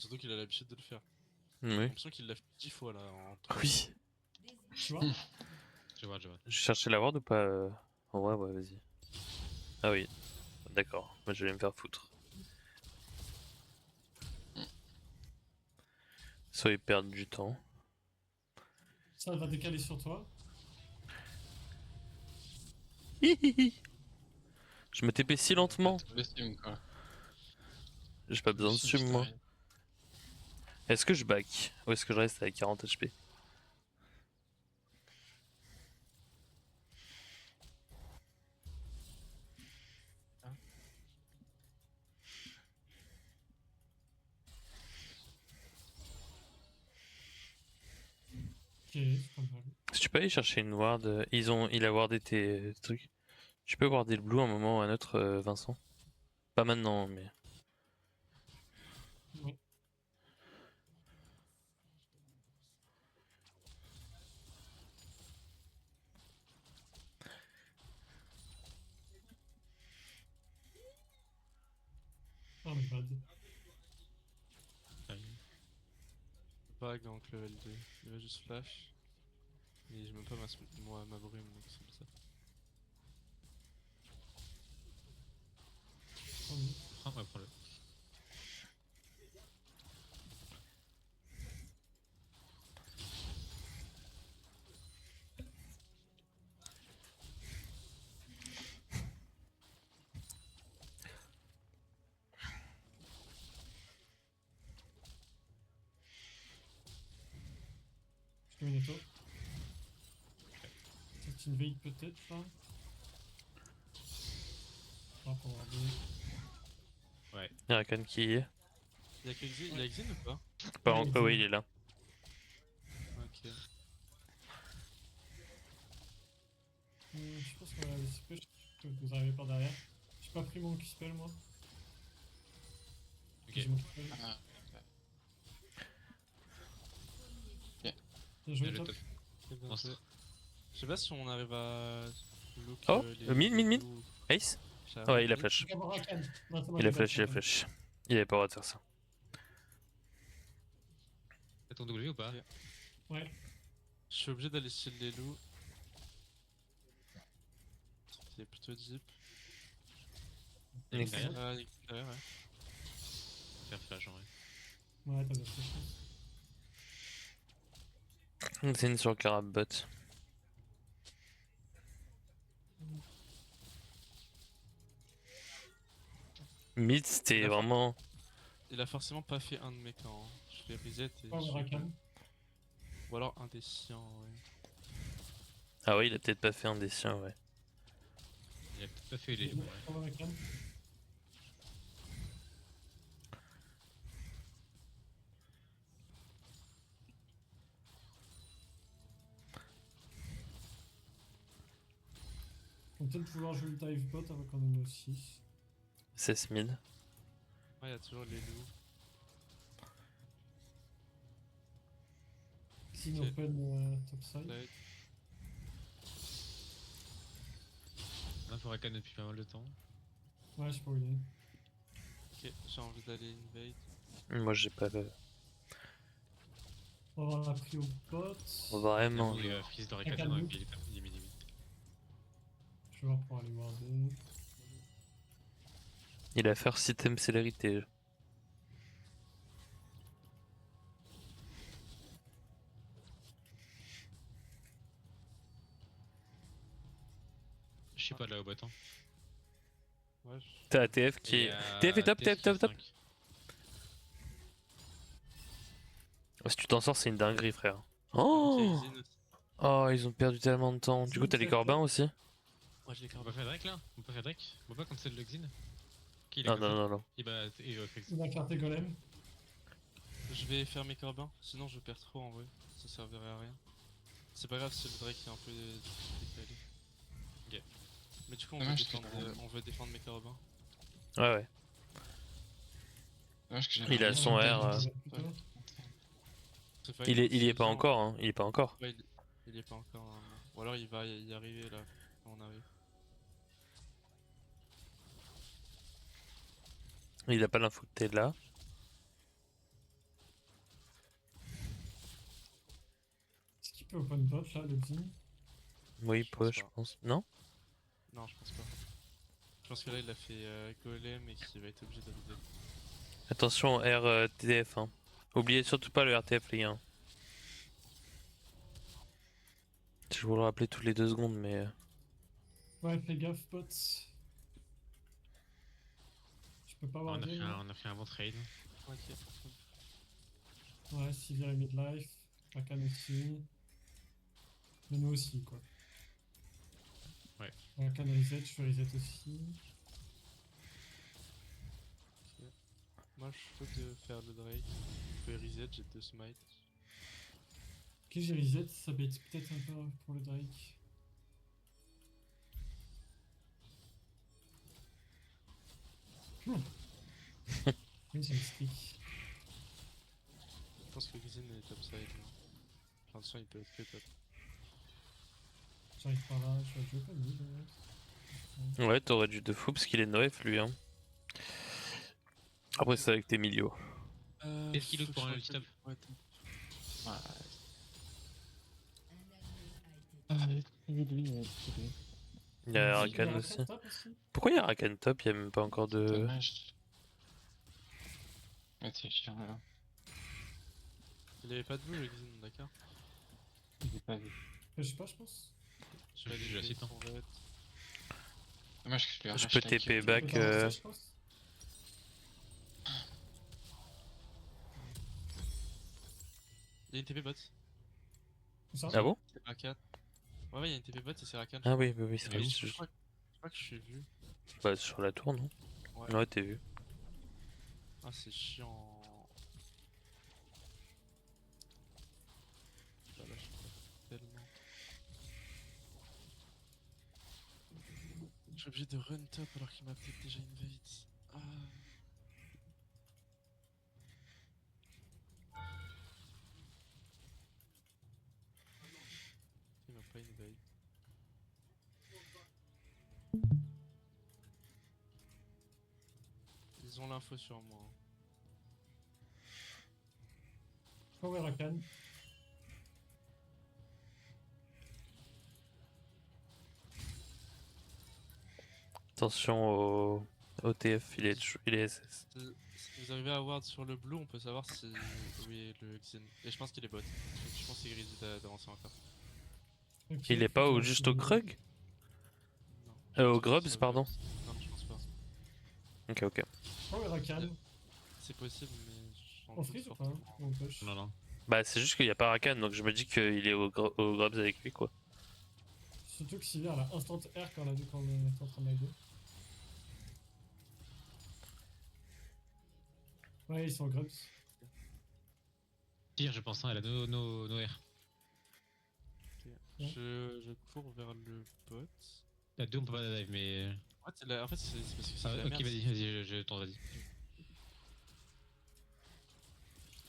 Surtout qu'il a l'habitude de le faire. J'ai Oui. l'impression qu'il l'a fait 10 fois là. Oui. Tu vois? Je vois. Je cherchais la ward ou pas En vrai, ouais, vas-y. Ah oui. D'accord. Moi, je vais me faire foutre. Soit ils perdent du temps. Ça va décaler sur toi. Hihihi. Je me TP si lentement. Le stream quoi. J'ai pas besoin de stream moi. Est-ce que je back ou est-ce que je reste avec 40 HP? Ok, c'est pas mal. Si tu peux aller chercher une ward, il a wardé tes trucs. Tu peux warder le blue un moment ou un autre, Vincent? Pas maintenant, mais. Ouais. Oh my bad. Bag donc level 2. Il va juste flash. Et j'ai même pas ma brume donc c'est bizarre. Ouais, prends-le. Je te mets netto. C'est une veille peut-être là. Ah, pour avoir des... Ouais. Il y a un Khan qui y est. Il y a Xin ou pas? Pas Ouais, en... il Oh, est oui, il est là. Ok. Je pense qu'on va aller spell, je peux vous arriver par derrière. J'ai pas pris mon Q-spell moi. Ok. J'ai mon Q-spell. Ah, Bien joué, le top. top. C'est bien Monstre. joué. Je sais pas si on arrive à look Oh, les mid. loups. Ace? Ça Ouais, il a arrive. flash. Faut avoir un can. Non, c'est moi, Il j'ai a pas flash, le il a can. flash. Il avait pas le droit de faire ça. T'as ton W ou pas? Ok. Ouais. Je suis obligé d'aller steal les loups. C'est plutôt deep. Il y a une derrière. Ah, il est derrière, ouais. Faire flash en vrai. Ouais, t'as bien fait, je pense. C'est une sur Carabot. Mid, c'était vraiment. Il a forcément pas fait un de mes camps. Hein. Je l'ai reset et. Pas avoir un can. Ou alors un des siens, ouais. Ah oui, il a peut-être pas fait un des siens, ouais. Il a peut-être pas fait les. Pas avoir un can. On peut peut-être vouloir jouer le dive bot avant qu'on ait nos 6. 16 000. Ouais, il y a toujours les loups. Xin Ok. open topside. Slide. Là, faut Rakan depuis pas mal de temps. Ouais, je sais pas où il est. Ok, j'ai envie d'aller invade. Moi, j'ai pas le. On va avoir la prio bot. Vraiment. Il a fils de Rakan Rakan dans loop. il est mid. Je vais voir pour aller warder. Il a first item célérité. Je suis pas là au bot. Hein. Ouais, T'as TF qui est. TF est top, TF top, top. Oh, si tu t'en sors, c'est une dinguerie, frère. Oh! Oh, ils ont perdu tellement de temps. Du coup, t'as les Corbins aussi? Ouais, j'ai les On cartes. peut faire Drake là? On peut faire Drake? On peut pas cancel le Xin? Qui Non, non. Il va faire Il a carté golem. Je vais faire mes corbins, sinon je perds trop en vrai. Ça servirait à rien. C'est pas grave si le Drake est un peu décalé. Ok. Mais du coup, on veut défendre mes corbins. Ouais. Il a son R. Il y est pas encore, hein. Il est pas encore. Ouais, il y est pas encore normalement. Ou alors il va y arriver là, quand on arrive. Il a pas l'info que t'es là. peut open bot là, le Xin. Oui, Je pense pas, je pas. pense. Non? Non, je pense pas. Je pense que là, il a fait golem et qu'il va être obligé d'arriver. Attention, RTF. Hein. Oubliez surtout pas le RTF, les gars. Je vous le rappeler toutes les 2 secondes, mais. Ouais, fais gaffe, bot. Je peux pas On avoir a fait game. un, on a fait un bon trade. Ok. Ouais, Sivir et midlife. Rakan aussi. Mais nous aussi, quoi. Ouais. Rakan reset, je fais reset aussi. Moi, je peux de faire le Drake. Je peux reset, j'ai 2 smites. Ok, j'ai reset, ça bait peut-être un peu pour le Drake. Oui, j'ai le stick. Je pense que Xin est topside. Enfin, de toute façon, il peut être que top. J'arrive par là, je vais jouer pas mid. Ouais. Ouais, t'aurais dû de fou parce qu'il est Noef, lui. Hein. Après, c'est avec tes milieux. Est-ce qu'il look faut pour que un je ulti top? Ouais, Il y a Il y Rakan a aussi. Rakan top aussi. Pourquoi il y a Rakan top? Il y a même pas encore de. Dommage. Ouais, c'est chiant là. il avait pas de blue, le Xin, d'accord. J'ai pas vu. Je sais pas, je pense. Je la cite. Hein. Dommage que je lui Je arrache peux la TP queue. back. Je peux t'arrêter ça, je pense. Il y a une TP bot. Où ça Ah bon? C'est Rakan. Ouais, il y a une TP bot et c'est Rakan. Ah oui, oui, oui, c'est Mais vrai. où? Je crois que je suis vu. Bah, sur la tour, non? Ouais. Ouais, t'es vu. Ah, c'est chiant. Bah, là, je suis pas tellement. Je suis obligé de run top alors qu'il m'a peut-être déjà invade. Ah. Il m'a pas invade. Ils ont l'info sur moi. Hein. Power Rakan. Attention au TF, il est SS. Si vous arrivez à ward sur le blue, on peut savoir si oui le Xin. Et je pense qu'il est bot. Donc, je pense qu'il risque d'avancer encore. Ok, Il est faut pas que au, je juste reste au mid. Krug? Non. Je pense Au que c'est Grubs, sur pardon. Non, je pense pas. Ok, ok. Power Rakan. C'est possible, mais j'en On doute freeze ou pas? fortement. Ou on push? Non, non. Bah, c'est juste qu'il y a pas Rakan, donc je me dis qu'il est au Grubs avec lui, quoi. Surtout que Sivir a instant R quand on a vu qu'on était en train de go. Ouais, ils sont grubs. Pire, je pense, hein, elle a no R. Ok. Ouais. Je cours vers le bot. La 2, on peut pas la dive, mais. En fait c'est parce que c'est Ah, de la ok, merde. vas-y, je t'en vas-y.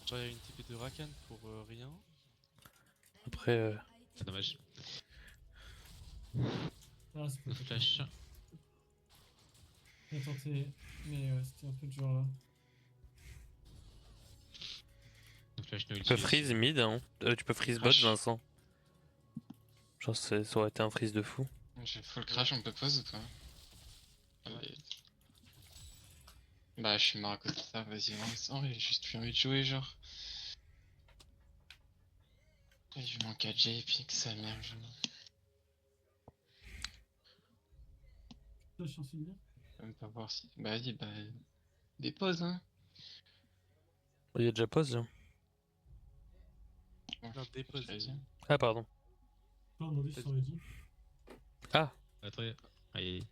Genre, il y a une TP de Rakan pour rien. Après, C'est dommage. Ah, c'est pas Flash. J'ai tenté, mais ouais, c'était un peu dur là. Flash no tu ulti. peux freeze mid, hein. Tu peux freeze bot, Crash. Vincent. Genre, ça aurait été un freeze de fou. J'ai full crash, on peut pause ou pas? Allez. Bah, je suis mort à cause de ça, vas-y, Vincent, j'ai juste plus envie de jouer, genre. Et je manque à JP, sa mère, je La chance de dire. peux même pas voir si. Bah, vas-y, bah. Des pauses, hein. Il y a déjà pause, là. Bon, Non, dépose. vas-y. Ah, pardon. Pas demander si on l'a dit. Ah, Attendez. Aïe.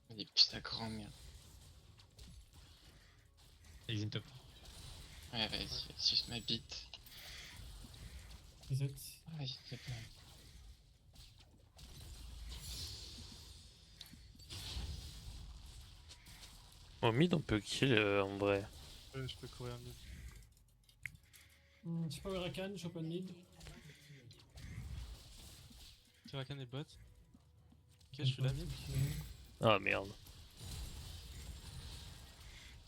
Vas-y, putain, grand-mère. Exit top. Ouais, vas-y, juste ma bite. Reset. Vas-y, c'est bon. Au mid, on peut kill en vrai. Ouais, je peux courir mid. Je peux Rakan, je open mid. Kirakan et bot. Ok, je suis la mid. Ok. Ah merde.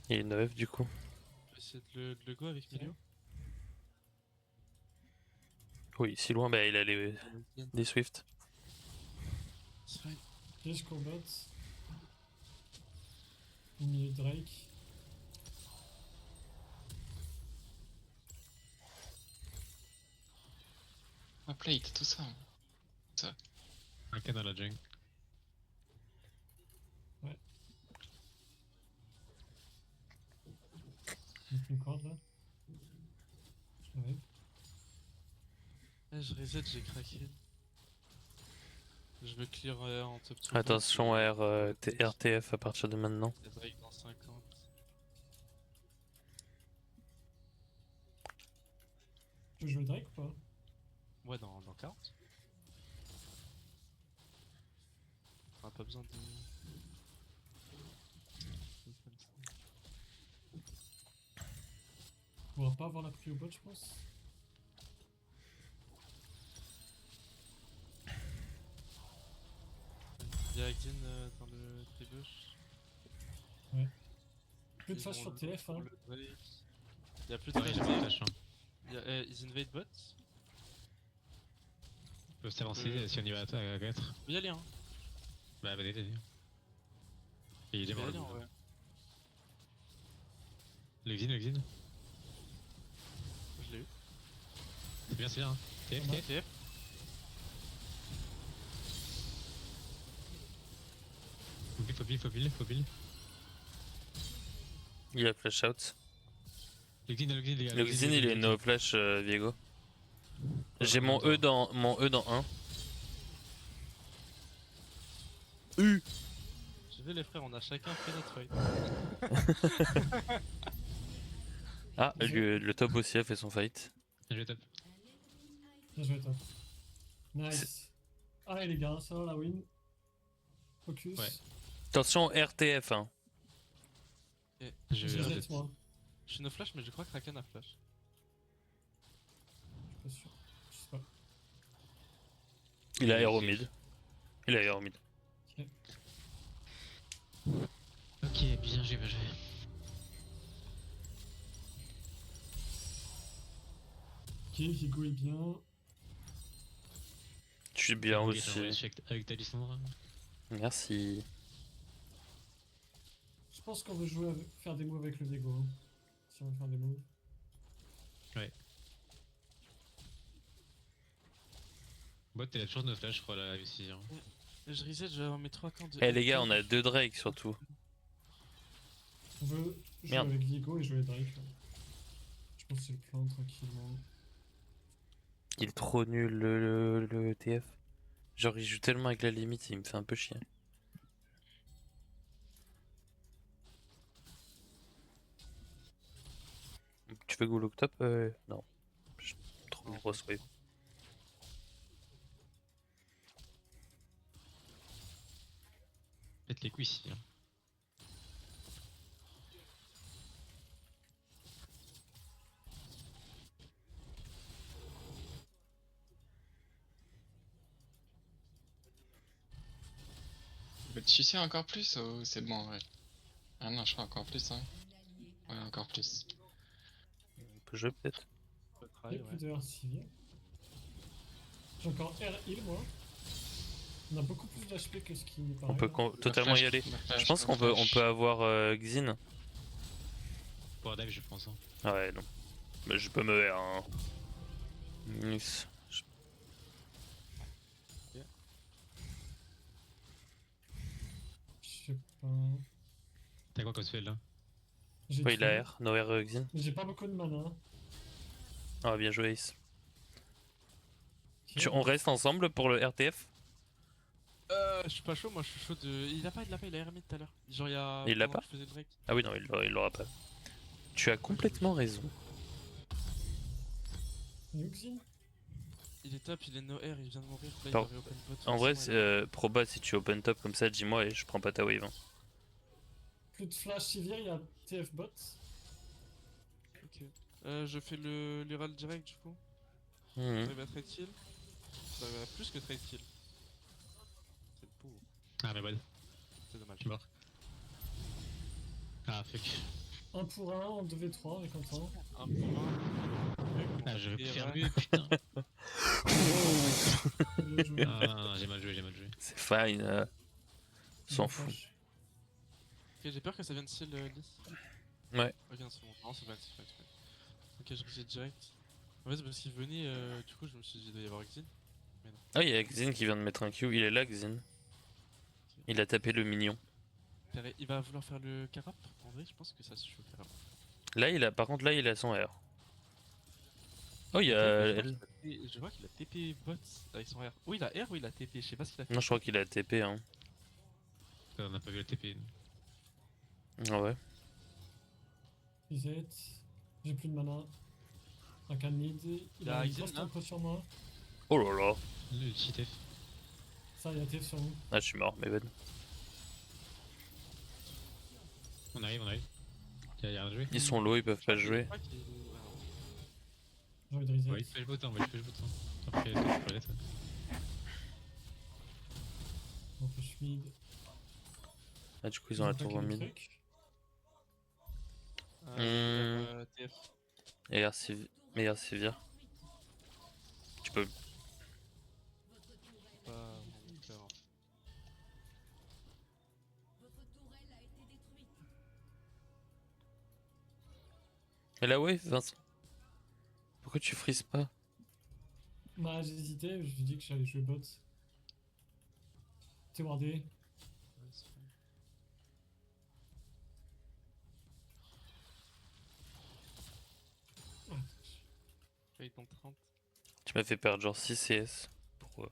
Il est 9 du coup. Je vais essayer de le go avec Milio. Oui, si loin, bah il a des Swift. C'est fine. Ok, je cours bot. Au milieu de Drake. Ah, plate, tout ça. Un cas dans la jungle. Il fait une corde là. Je l'avais. Je reset, j'ai craqué. Je veux clear en top 2. Attention RTF à partir de maintenant. Il y a Drake dans 50. Tu veux jouer Drake ou pas? Ouais, dans 40. On a pas besoin de. On va pas avoir la prio bot, je pense. Il y a Xin dans le trébuche. Plus de flash sur TF, hein. Il y a plus de Ouais, flash. j'ai pas flash. Hein. Ils invade bot. On peut s'avancer si on y va à 4. On peut y aller, hein. Bah, vas-y. Et il est On peut y mort. aller en vrai. Le Xin. Je l'ai eu. C'est bien, hein. TF. TF. Faut build. Il a flash out. Le Xin, les gars. Le Xin il est no flash Viego. J'ai mon E dans 1. Je vais les frères, on a chacun fait notre fight. Ah, le top aussi a fait son fight. Je vais top. Bien joué, top. Nice. Allez les gars, ça va la win. Focus. Ouais. Attention RTF hein. Je Je vais jette moi. Je suis no flash, mais je crois que Kraken a flash. Je suis pas sûr. Je sais pas. Il a aéro mid. Ok, bien joué. Ok, Vigo est bien. Je suis bien Ok, aussi. on va avec ta Lissandra. Merci. Je pense qu'on veut jouer avec, faire des moves avec le Vigo. Hein. Si on veut faire des moves. Bot, t'as toujours nos flash, je crois, là, ici. Hein. Je reset, je vais avoir mes 3 camps de. Eh les gars, on a 2 Drake surtout. On veut jouer Merde. avec Vigo et jouer Drake. Là. Je pense que c'est le plan tranquillement. Il est trop nul le TF. Genre il joue tellement avec la limite, il me fait un peu chier. Tu veux go look top Non. Trop grosse wave. Pète les couilles ici. Hein. Tu veux te sucer encore plus ou c'est bon en vrai? Ah non, je crois encore plus, hein. Ouais, encore plus. On peut jouer peut-être. Il y a plus de R civil. J'ai encore R heal moi. On a beaucoup plus d'HP que ce qui me paraît. On peut là. totalement y aller. Je pense qu'on peut, on peut avoir Xin. Pour dive, je pense. Hein. Ouais, non. Mais je peux me R. Hein. Nice. Je sais pas. T'as quoi comme spell là? J'ai Ouais, il a tout. R. No R Xin. Mais j'ai pas beaucoup de mana. Ah, bien joué Ace. Ok. On reste ensemble pour le RTF? Je suis pas chaud, moi je suis chaud de. Il a RMI tout à l'heure. Genre il y a. Il l'a pendant pas que je faisais le break. Ah oui, non, il l'aura pas. Tu as complètement raison. Yuxin. Il est top, il est no air, il vient de mourir. Là, il Par- avait open bot. En vrai, forcément, il a- Proba, si tu open top comme ça, dis-moi et je prends pas ta wave. Hein. plus de flash Sivir, il y a TF bot. Ok. Je fais l'Ural direct du coup. Mhm. J'arrive à trade kill. J'arrive à plus que trade kill. C'est beau. Ah, mais bon, C'est dommage. je suis mort. Ah, fuck. 1 pour 1 en 2v3, on est content. Un pour un. Ah, j'aurais pu Et faire rack. mieux, putain. Bien joué. Ah, non, j'ai mal joué, j'ai mal joué. C'est fine. S'en Bon fout. flash. Ok, j'ai peur que ça vienne seal Lys. Ouais. Ok, non, c'est bon. Non, c'est pas, c'est pas, c'est pas. Ok, je reset direct. En fait, c'est parce qu'il venait, du coup, je me suis dit, il doit y avoir Xin. Ah, il y a Xin qui vient de mettre un Q. Il est là, Xin. Il a tapé le mignon. Il va vouloir faire le carap. En vrai, je pense que ça se joue au carap. Là, par contre, là, il a son R. Oh, il y a elle. Je vois qu'il a TP bot avec son R. Oh, il a R ou il a TP? Je sais pas ce qu'il a fait. Non, je crois qu'il a TP, hein. On a pas vu le TP. Ah ouais. Reset. J'ai plus de mana. Un can mid. Il Il y a a une Xin, grosse là. tempo sur moi. Oh là là. Le cheat F. Ça, il y a TF sur nous. Ah, je suis mort, mais ben. On arrive, on arrive. Y'a rien à jouer. Ils sont low, ils peuvent pas jouer. Je crois qu'il- J'ai envie de reset. Ouais, il fait le bot, hein, ouais, il fait le bot. Après, toi, tu peux aller, ça. On push mid. Ah, du coup, ils ont la attaqué tour au le mid. truc. TF. Et meilleur Sivir. Tu peux. Pas vraiment clair, hein. Mais la wave, Vincent. Pourquoi tu frises pas? Bah, j'ai hésité, je lui ai dit que j'allais jouer bot. T'es wardé. Ouais, c'est fine. Fate en 30. Tu m'as fait perdre genre 6 CS. Pourquoi?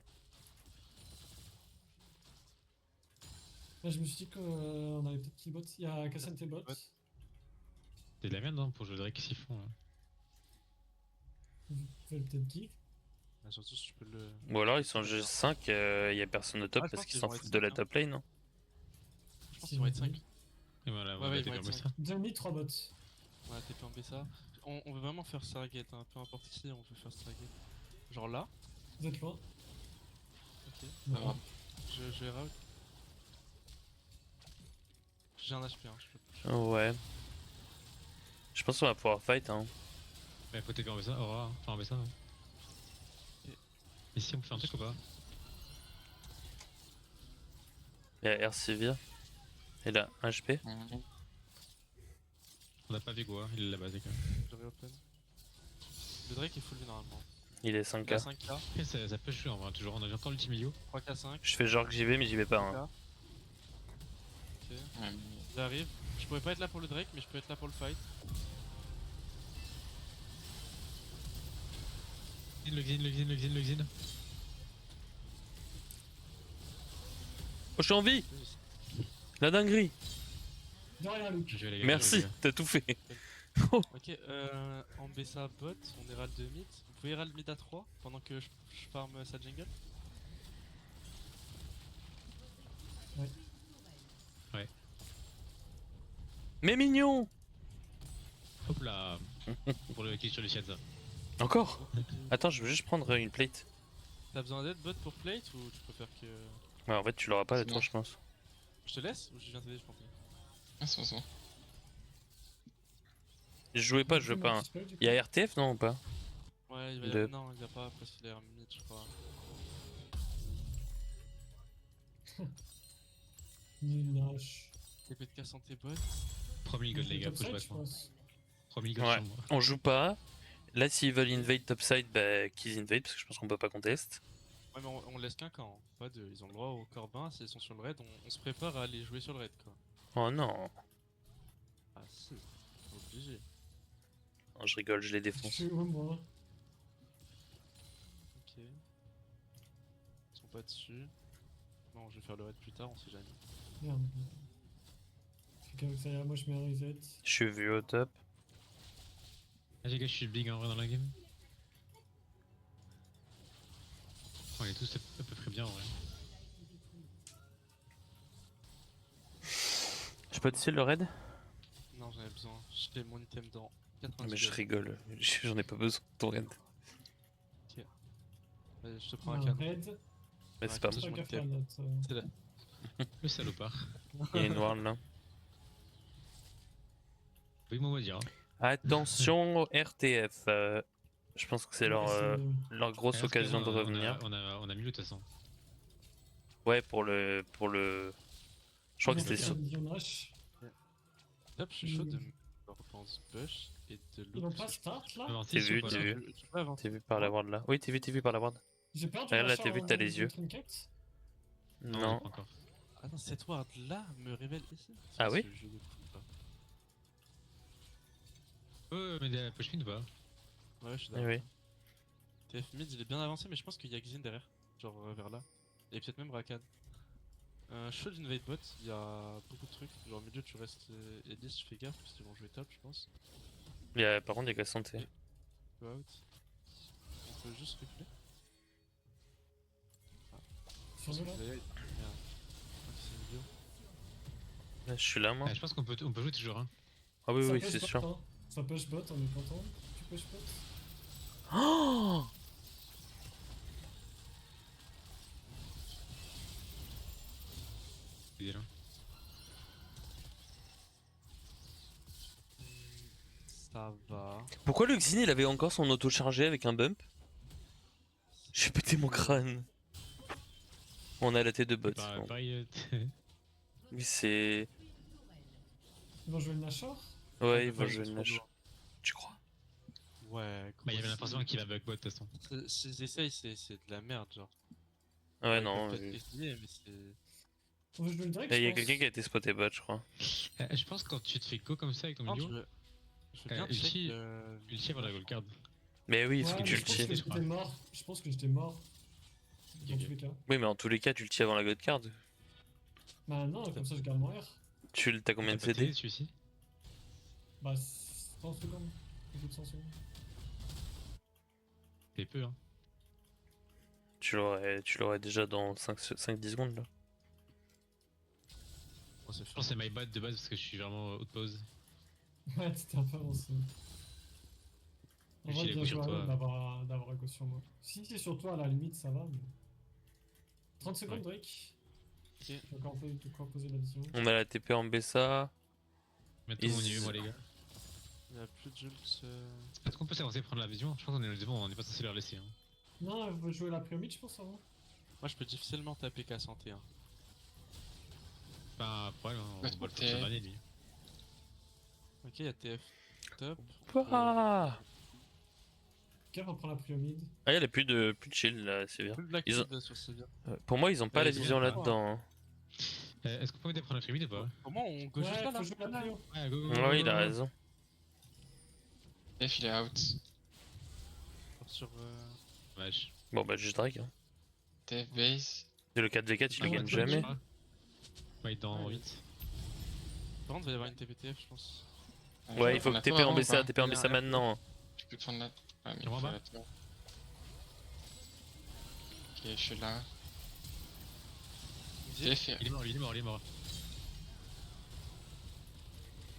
Là, je me suis dit qu'on allait peut-être kill bot. Il y a Cassante bot. Bot. C'est de la merde, hein, pour jouer Drake siphon. Hein. Vous pouvez peut-être kill. Ah, surtout si tu peux le. Ou alors ils sont G5, y a personne au top Ah, je parce pense qu'ils qu'ils s'en vont être foutent de la cinq, hein. top lane, non? Je pense qu'ils vont être 5. Et voilà, Ouais, on ouais, a ils vont TP être en cinq. ça. 2 mid, 3 bots. Ouais, TP en BSA. On veut vraiment faire Stargate, hein. Peu importe qui, on veut faire Stargate. Genre là. Vous êtes loin. Ok. Non. va. Je vais route. J'ai un HP, hein. Je peux. Ouais. Je pense qu'on va pouvoir fight, hein. Mais faut TP en ça, Aura, hein. Enfin en ça. Ouais. Ok. Et si on peut faire un truc ou pas? Il y a R Sivir. Il a 1 HP. On a pas Vigo, hein, il est là-bas, c'est quand même. Je open. Le Drake est full vie normalement. Il est Il a 5k. 5k, Après, ça peut jouer en vrai, toujours. On a encore l'ulti milieu. 3k5. Je fais genre que j'y vais, mais j'y vais pas, hein. 5k. Ok. Ouais, J'arrive. Je pourrais pas être là pour le Drake, mais je peux être là pour le fight. Le Xin. Oh, je suis en vie! La dinguerie! De rien, Luke. Je vais les gars, Merci, t'as tout fait. Ok, en BSA bot, on ira de mid. Vous pouvez ira le mid à 3 pendant que je farm sa jungle. Mais mignon! Hop là. Pour le kill sur le Shiadza. Encore? Attends, je veux juste prendre une plate. T'as besoin d'aide bot pour plate ou tu préfères que. Ouais, en fait, tu l'auras pas la C'est tour, bon. je pense. Je te laisse ou je viens t'aider, je pense. Ah, c'est bon. Je jouais pas, je jouais pas. Hein. Y'a RTF, non ou pas? Ouais, il va Le- Non, il y a pas parce qu'il est mid, je crois. Nul lâche. TP de casse santé bot. 3000 gold, les gars, faut que je Topside, batte je moi. pense. 3000 gold Ouais. sur moi. On joue pas. Là, s'ils veulent invade topside, bah qu'ils invade parce que je pense qu'on peut pas contest. Ouais, mais on laisse qu'un camp, hein. Pas deux. Ils ont le droit au Corbin, s'ils sont sur le raid, on se prépare à aller jouer sur le raid quoi. Oh non. Ah si, obligé. Non, je rigole, je les Je défonce. suis où, moi? Ok. Ils sont pas dessus. Bon, je vais faire le raid plus tard, on sait jamais. Merde. C'est qu'avec ça, moi je mets un reset. Je suis vu au top. Ah, les gars, je suis big en vrai dans la game. On est tous à peu près bien en vrai. Je pas de style le raid? Non, j'en ai besoin. Je fais mon item dans Ah, 90 mais je gold. rigole, j'en ai pas besoin de ton raid. Vas-y, je te prends un Un canon. raid. Mais Ouais, c'est pas comme moi. ça, Fais je gaffe à m'en notre. C'est là. Le salopard. Il y a une ward là. Oui, moi, on va dire. Attention au RTF. Je pense que c'est leur grosse Parce que occasion de on revenir. on a mis le de toute façon. Ouais, pour le. Je crois que c'était sur. sur. Hop, je suis chaud de me repense bush et de Ils n'ont l'autre. pas start là? Avancer T'es sur vu, quoi, t'es là vu. Tu peux avancer. T'es vu par la ward là. Oui, t'es vu par la ward. J'ai perdu Regarde, là, l'achat t'as vu, en t'as les yeux. trinket. Non. pas encore. Attends, cette ward là me révèle ici. Ah oui? Ce jeu de fou, quoi. Mais push mid ou pas? Ouais, je suis Eh d'accord. oui. TF mid il est bien avancé, mais je pense qu'il y a Xin derrière. Genre vers là. Et peut-être même Rakan. Je suis d'invade bot, il y a beaucoup de trucs. Genre au milieu tu restes Elise, je fais gaffe parce qu'ils vont jouer top, je pense. Par contre, il y a qu'à santé. Go out. On peut juste reculer. Sur nous là. Merde. Ok, c'est une bio. Là, je suis là, moi. Je pense qu'on peut jouer toujours. Hein. Ah oui, Ça oui, push c'est bot, sûr. hein. Ça push bot, on est content. Tu push bot. Oh, Il est là. Ça va. pourquoi le Xin il avait encore son auto chargé avec un bump? J'ai pété mon crâne. On a la tête de bot. c'est bon. Pareil, Oui, c'est. Ils vont jouer le Nashor. Ouais, il va Ouais, jouer c'est le trop Nash. lourd. Tu crois? Ouais, bah, il y avait l'impression qu'il va bug bot de toute façon. S'ils essayent, c'est de la merde, genre. Ouais, Ils non. peuvent peut-être essayer, mais c'est. On veut jouer le direct. Il y a je pense. quelqu'un qui a été spoté bot, je crois. Je pense que quand tu te fais go comme ça avec ton Non, milieu, je veux bien Ulti- check. ulti avant la gold card. Mais oui, il faut Ouais, que mais tu je le pense tiens. que j'étais mort. Je pense que j'étais mort. Dans Ok. tous les cas. Oui, mais en tous les cas, tu le tiens avant la god card. Bah non, comme ça je garde mon R. T'as combien de CD? Celui-ci Bah 100 secondes. Au bout de 100 secondes. C'est peu, hein. Tu l'aurais déjà dans 5-10 secondes là. Oh, c'est Je pense que c'est my bad de base parce que je suis vraiment haute pause. Ouais, t'étais un peu avancé. En Lui, vrai, il a bien go sur joué toi. d'avoir un go sur moi. Si c'est sur toi, à la limite, ça va. Mais... 30 secondes, Drake. Ok. J'ai encore un peu de quoi poser la vision. On a la TP en BSA. Maintenant, on y Ils- est, moi, les gars. Il y a plus de Jules. Est-ce qu'on peut s'avancer prendre la vision? Je pense qu'on est devant, on est pas censé leur laisser. Hein. Non, elle veut jouer la pyramide, je pense, avant. Moi, je peux difficilement taper qu'à santé. Hein. Pas un problème, hein, Ouais, on va le t'es- faire sur lui. Ok, il y a TF top. Pouah Kev, on prend la pyramide. Ah, il a plus de shield là, c'est bien. Plus de Black Ils ont- Cube sur Sylvia. Pour moi, ils ont pas la Ils ont vision pas. là-dedans. hein. Est-ce qu'on peut m'aider à prendre la pyramide ou pas? Comment on go juste Ouais, là, là faut jouer la pyramide. Ouais, go, go, go, Ouais, go, il go, a go. raison. F il est out. Sur. Dommage. Bon, bah, juste drag. Hein. TF base. Et le 4v4, il le Ah, gagne ouais, jamais. Ouais, dans Ouais, vite. Par contre, il va y avoir une TPTF, je pense. Ouais, il faut que TP en BSA, TP en Il y a BSA un maintenant. Je peux prendre la. Ah, mais Tu vois il faut bas la tour. Ok, je suis là. TF, Il est mort, il est mort, il est mort.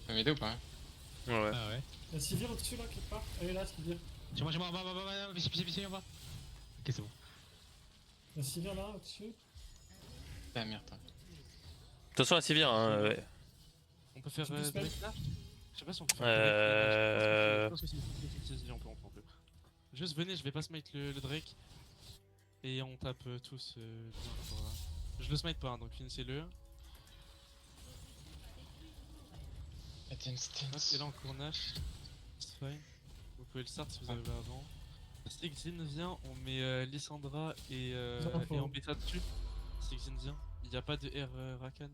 ça m'aider ou pas? Ouais, ouais. Ah ouais. Il y a Sylvia au-dessus, là, quelque part. Elle est là, Sylvia. Chez moi, en bas, vissez, en bas. Ok, c'est bon. Il y a Sylvia là, au-dessus. Ah merde. Attention à Sivir, hein. Ouais. On peut faire Tu peux spell Drake là. Je sais pas si on peut faire Euh. Drake là. Si, on peut. Juste venez, je vais pas smite le Drake. Et on tape tous. bien, voilà. Je le smite pas, hein, donc finissez-le. Attends, Hop, et stance. là on cournache. C'est fine. Vous pouvez le start si vous avez avant. Si Xin vient, on met Lissandra et en bêta dessus. Si Xin vient, il n'y a pas de R Rakan,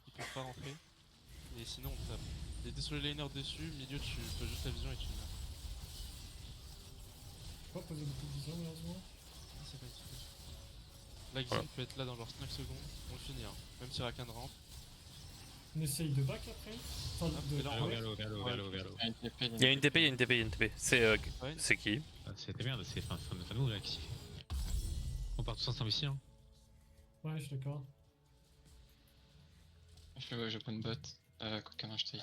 ils peuvent pas rentrer. Et sinon on tape. Les deux sur les laners dessus, milieu tu fais juste la vision et tu viens. Pas poser beaucoup de vision, malheureusement. C'est pas difficile. Là Xin Voilà. peut être là dans genre 5 secondes, on le finit hein. Même si Rakan rentre. On essaye de back après. Enfin, et de. là, Gallo, ouais. gallo, gallo, gallo, gallo. Ah, une TP, Il y a une TP, il y a une TP, il y a une TP. Fine. C'est qui? Ah, c'était merde, c'est fin nous là qui. On part tous ensemble ici, hein. Ouais, je suis d'accord. Je prends une bot. Aucun acheté.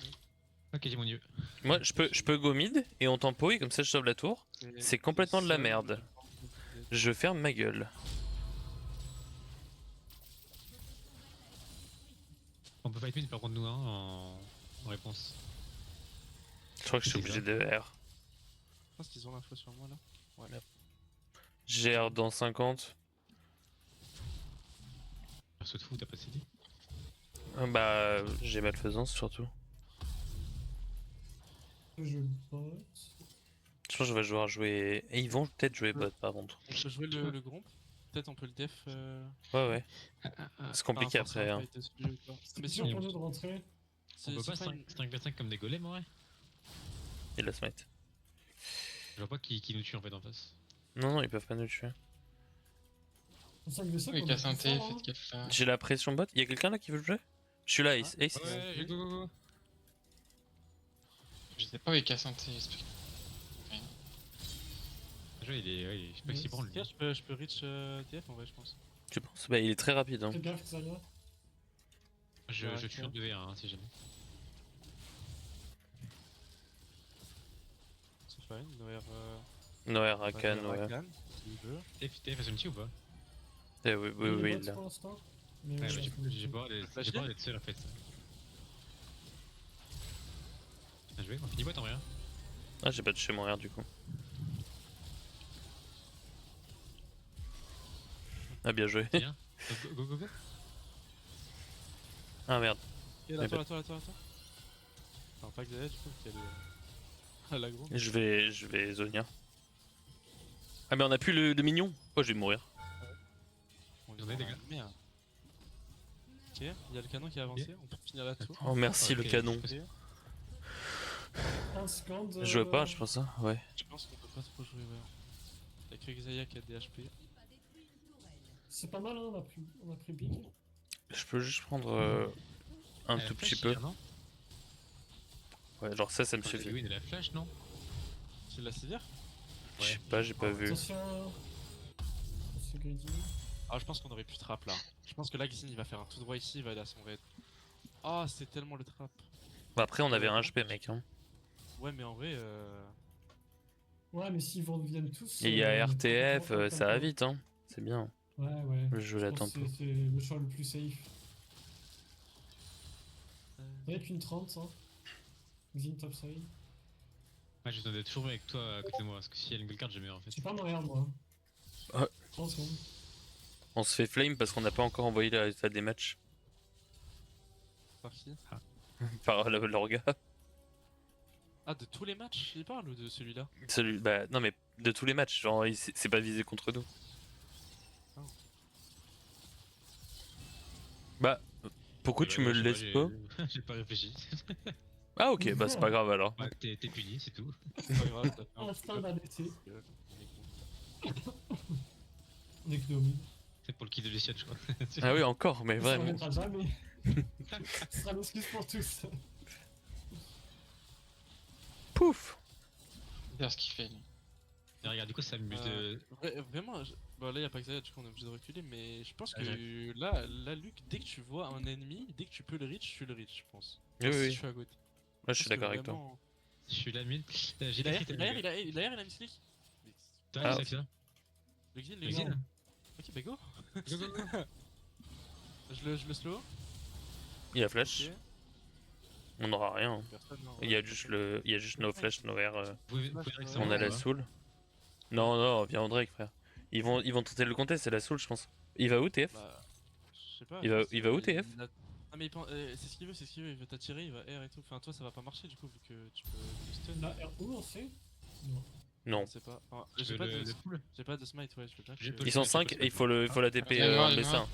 Ok, j'ai mon dieu. Moi, je peux go mid et on tempo et comme ça je sauve la tour. C'est complètement de la Ça, merde. je pense que c'est- Je ferme ma gueule. On peut fight mid par contre nous en réponse. Je crois que je suis C'est obligé ça. de R. Je pense qu'ils ont l'info sur moi là. Ouais. GR dans 50. Perso de fou, t'as pas CD. Bah, j'ai malfaisance surtout. Je bot. Je pense que je vais jouer. Et ils vont peut-être jouer bot par contre. On peut jouer le gromp. Peut-être on peut le def. Ouais, ouais. Ah, C'est compliqué Enfin, après. forcer un Hein. fight dessus ou pas. C'est Mais dur si pour nous de rentrer. on c'est peut pas fine. 5v5 comme des golems en vrai. Et la smite. Je vois pas qui nous tue en fait en face. Non, non, ils peuvent pas nous tuer. En 5v5, Oui, on est casse un plus T, fort, hein. faites gaffe là. J'ai la pression bot. Y'a quelqu'un là qui veut le jouer? Je suis là, Ace. Ace. Ouais, go. Je sais pas où il casse un T, explique. Déjà je sais pas si prend lui. Ok, je peux reach TF en vrai, je pense. Tu penses? Bah, il est très rapide. Hein. Fais gaffe, Xayah. Je tue en 2v1 si jamais. C'est fine. Noir. Noé, Rakan, ouais. Rakan, s'il veut. TF fait son petit ou pas? Eh oui, oui, Il est oui, bot là. pour l'instant. Mais Ouais, ouais, j'ai pas d'être seul en fait. Bien joué, on finit bot en vrai. Ah, j'ai pas touché mon R du coup. Ah, bien joué. Bien. Go. Ah merde. Et Mais la tour. Enfin, pas Xayah du coup, qui a le. La gros. Je vais Zonia. Ah, mais on a plus le mignon. Oh, je vais mourir. On J'en ai des gars. Merde. Ok, il y a le canon qui a avancé, on peut finir la tour. Oh, merci Ok, le canon. Ok. un scand. Je veux pas, je pense. Hein. Ouais. Je pense qu'on peut pas trop jouer, ouais. Avec Xayah qui a des HP. C'est pas mal, hein, on a pris big. Je peux juste prendre un tout petit peu. Non, Ouais, genre ça me suffit. Oui, de la flash, non? C'est la sévère. Je sais pas, j'ai pas vu. Attention. C'est greedy. Ah, je pense qu'on aurait pu trap là. Je pense que là, Xin il va faire un tout droit ici, il va aller à son raid. Ah, c'est tellement le trap. Bah, après, on avait un HP, mec. Hein. Ouais, mais en vrai, Ouais, mais s'ils viennent tous. Et il y a on est RTF, complètement ça va content. vite. Hein. C'est bien. Ouais. Le jeu Je l'attend pense peu. que c'est le choix le plus safe. euh, Avec une 30, hein. Xin topside. Ouais, je t'en toujours avec toi à côté de moi, parce que si y a une gueule carte, je meurs en fait. J'ai pas mon R, moi. Ah. 30 secondes. On se fait flame parce qu'on n'a pas encore envoyé les résultats des matchs par qui par l'orga. Ah, de tous les matchs, il parle ou de celui-là? Celui, bah non mais de tous les matchs, genre c'est pas visé contre nous. Oh. Bah pourquoi tu me le laisses pas? J'ai pas réfléchi. Ah ok, bah c'est pas grave alors. Ouais, t'es puni, c'est tout. C'est pas grave, t'as fait un Instinct petit d'ADC. peu. On est que Domi. C'est pour le kill de Lucian, je crois. Ah oui encore, mais Ça vraiment. reviendra jamais. Ce sera l'excuse pour tous. Pouf. Regarde ce qu'il fait lui. Et regarde, du coup, ça m'amuse de. Vraiment, bon là y a pas Xayah, du coup on est obligé de reculer, mais je pense Ah, que là, Luc, dès que tu vois un ennemi, dès que tu peux le reach, tu le reach, je pense. Oui, Enfin, si oui. je suis à côté. Moi je suis Parce que d'accord avec toi. vraiment- Je suis là, mid. J'ai Il des a crit, il a mis slick. Toi, Ah. c'est ça. Le Xin, Le Xin. Ok, bah go. Go, go, go. Je le slow. Il y a flash, Ok. on n'aura rien. Hein. Personne, non, Il y a ouais, juste personne. il y a juste nos flash, nos R. Vous pouvez rester On a la là. soul. Non non, viens en Drake frère. Ils vont tenter de le compter, c'est la soul je pense. Il va où TF? Bah, je sais pas. Il je va- pense il va où, qu'il TF? a- Ah mais c'est ce qu'il veut, il veut t'attirer, il va R et tout. Enfin toi ça va pas marcher du coup vu que tu peux le stun. La RO, on sait. Non. Non. Je sais pas. Enfin, Je j'ai veux pas le de full. j'ai pas de smite, ouais, je peux pas. J'ai que- pas Ils sont 5 et il faut la TP Il est mort, en il est B1. mort.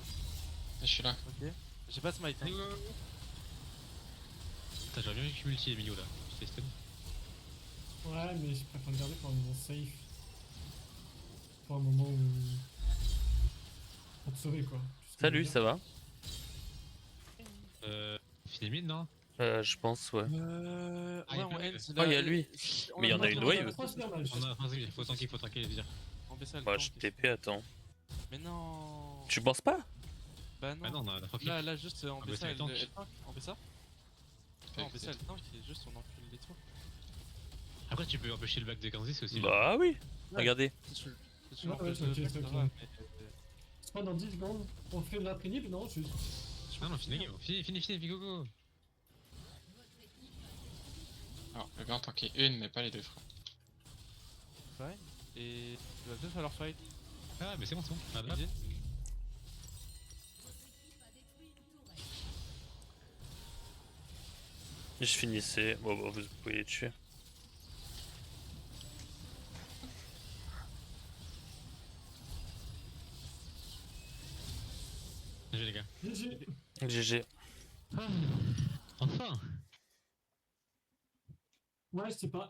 Je suis là. Ok. J'ai pas de smite. Hein. Allez, go, go, go. Putain, j'aurais bien vu que je multi les milieux là. Je fais stun. Ouais, mais je préfère le garder pour un moment safe. Pour un moment où. Pour te sauver, quoi. Tu sais ce que je veux Salut, dire. ça va? Finis mid, non? Je pense ouais. Ah, Ouais, y a on pas- end. Oh, y a lui. Mais il y en a une wave. On a 3 spermes, On a enfin, il faut tanker, les dire. On baisse ça le Bah tank, je qu'est-ce TP, attends. Mais non. Tu penses pas? Bah non. Ah non, on a 3 Là juste en Ah, bah, BSA c'est elle tank. tank. En BSA Non, mais ça, le tank, il est juste on encule les tours. Après, tu peux empêcher le back de Kanzi, c'est aussi. Bah oui, regardez. Si tu Ouais, l'empêches ouais, de ok, back, ça ok. va, mais. C'est pas dans 10 secondes. On fait l'imprénible, non? Je... Non, fini la game. Fini, go go. Alors, le gars en tanké une, mais pas les deux frères. Fine. Et il va bien falloir fight. Ah, mais c'est bon. Ah, hop. Exit. Je finissais. Bon, bah, vous pouvez les tuer. GG les gars. GG. GG. Ah, enfin. Ouais, c'est pas